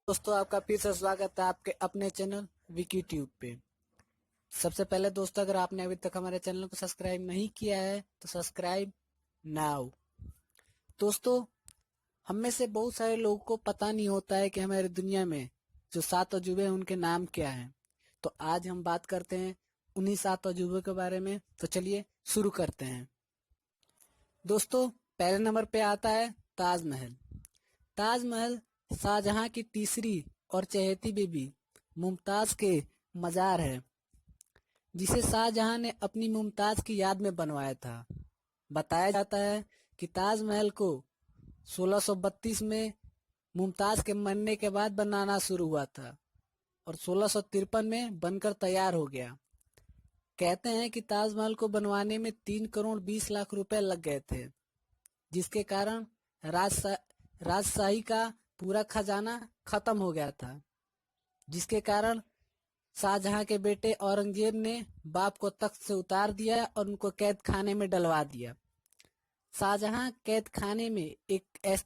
दोस्तों आपका फिर से स्वागत है आपके अपने चैनल विकी ट्यूब पे। सबसे पहले दोस्तों, अगर आपने अभी तक हमारे चैनल को सब्सक्राइब नहीं किया है तो सब्सक्राइब नाउ। दोस्तों, हम में से बहुत सारे लोगों को पता नहीं होता है कि हमारी दुनिया में जो 7 अजूबे हैं उनके नाम क्या हैं। तो आज हम बात करते हैं उन्हीं 7 अजूबों के बारे में। तो चलिए शुरू करते हैं। दोस्तों, पहले नंबर पे आता है ताजमहल। ताजमहल शाहजहां की तीसरी और चहेती बीबी मुमताज के मजार है, जिसे शाहजहां ने अपनी मुमताज की याद में बनवाया था। बताया जाता है कि ताजमहल को 1632 में मुमताज के मरने के बाद बनाना शुरू हुआ था और 1653 में बनकर तैयार हो गया। कहते हैं कि ताजमहल को बनवाने में 3 करोड़ 20 लाख रुपए लग गए थे, जिसके कारण राजशाही का पूरा खजाना खत्म हो गया था, जिसके कारण शाहजहां के बेटे औरंगजेब ने बाप को तख्त से उतार दिया और उनको कैद खाने में डलवा दिया। शाहजहां कैद खाने में एक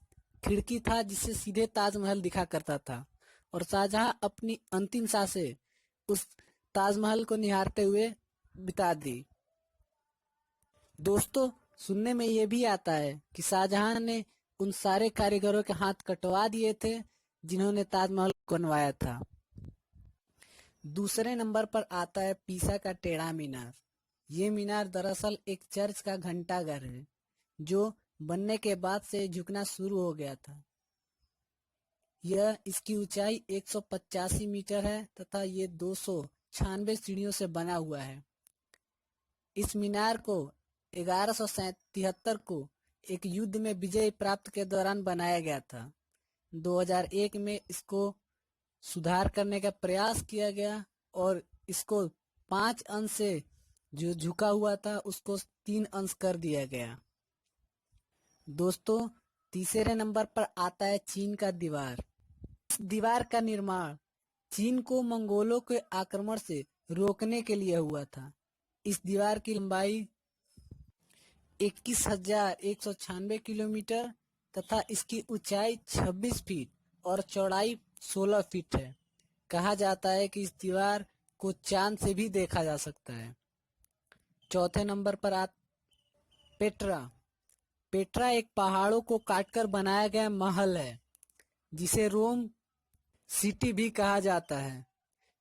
खिड़की था जिससे सीधे ताजमहल दिखा करता था और शाहजहां अपनी अंतिम सांसें उस ताजमहल को निहारते हुए बिता दी। दोस्तों, सुनने में यह भी आता है कि शाहजहां ने उन सारे कारीगरों के हाथ कटवा दिए थे जिन्होंने ताजमहल बनवाया था। दूसरे नंबर पर आता है पीसा का टेढ़ा मीनार। ये मीनार दरअसल एक चर्च का घंटाघर है जो बनने के बाद से झुकना शुरू हो गया था। इसकी ऊंचाई 185 मीटर है तथा ये 296 सीढ़ियों से बना हुआ है। इस मीनार को 1173 को एक युद्ध में विजय प्राप्त के दौरान बनाया गया था। 2001 में इसको सुधार करने का प्रयास किया गया और इसको 5 अंश से जो झुका हुआ था उसको 3 अंश कर दिया गया। दोस्तों, तीसरे नंबर पर आता है चीन का दीवार। इस दीवार का निर्माण चीन को मंगोलों के आक्रमण से रोकने के लिए हुआ था। इस दीवार की लंबाई 21,196 किलोमीटर तथा इसकी ऊंचाई 26 फीट और चौड़ाई 16 फीट है। कहा जाता है कि इस दीवार को चांद से भी देखा जा सकता है। चौथे नंबर पर पेट्रा। पेट्रा एक पहाड़ों को काटकर बनाया गया महल है, जिसे रोम सिटी भी कहा जाता है,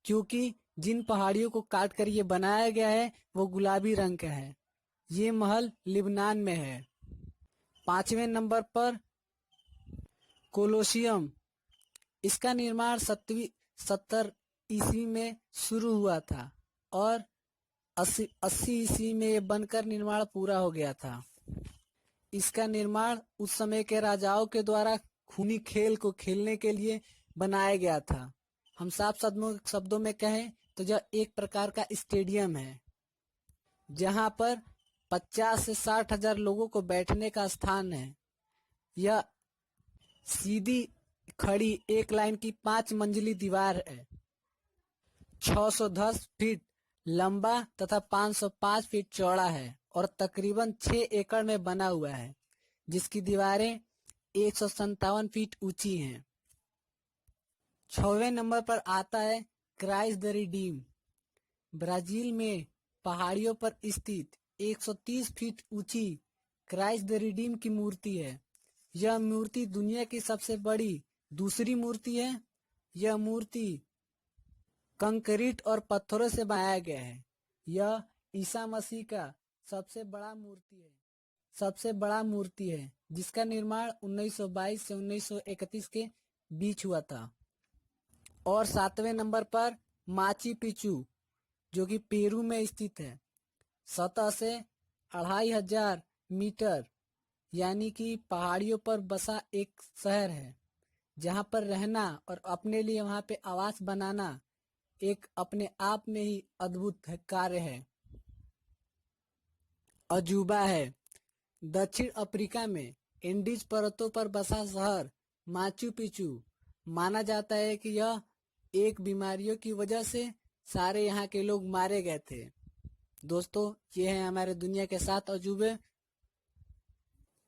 क्योंकि जिन पहाड़ियों को काटकर ये बनाया गया है वो गुलाबी रंग का है। ये महल लिबनान में है। 5वें नंबर पर कोलोसियम। इसका निर्माण 70 ईस्वी में शुरू हुआ था और 80 ईस्वी में ये बनकर निर्माण पूरा हो गया था। इसका निर्माण उस समय के राजाओं के द्वारा खूनी खेल को खेलने के लिए बनाया गया था। हम साफ शब्दों में कहें तो यह एक प्रकार का स्टेडियम है, जहां पर 50 से 60 हजार लोगों को बैठने का स्थान है। यह सीधी खड़ी एक लाइन की 5 मंजिली दीवार है, 610 फीट लंबा तथा 505 फीट चौड़ा है और तकरीबन 6 एकड़ में बना हुआ है, जिसकी दीवारें 157 फीट ऊंची हैं। 6वें नंबर पर आता है क्राइस्ट द रिडीम। ब्राजील में पहाड़ियों पर स्थित 130 फीट ऊंची क्राइस्ट द रिडीम की मूर्ति है। यह मूर्ति दुनिया की सबसे बड़ी दूसरी मूर्ति है। यह मूर्ति कंक्रीट और पत्थरों से बनाया गया है। यह ईसा मसीह का सबसे बड़ा मूर्ति है, जिसका निर्माण 1922 से 1931 के बीच हुआ था। और 7वें नंबर पर माचू पिच्चू, जो कि पेरू में स्थित है। सतह से 2500 मीटर यानी कि पहाड़ियों पर बसा एक शहर है, जहां पर रहना और अपने लिए वहां पे आवास बनाना एक अपने आप में ही अद्भुत कार्य है, अजूबा है। दक्षिण अफ्रीका में एंडीज पर्वतों पर बसा शहर माचू पिच्चू माना जाता है कि यह एक बीमारियों की वजह से सारे यहाँ के लोग मारे गए थे। दोस्तों, ये है हमारे दुनिया के 7 अजूबे।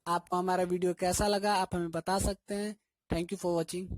आपको हमारा वीडियो कैसा लगा आप हमें बता सकते हैं। Thank you for watching.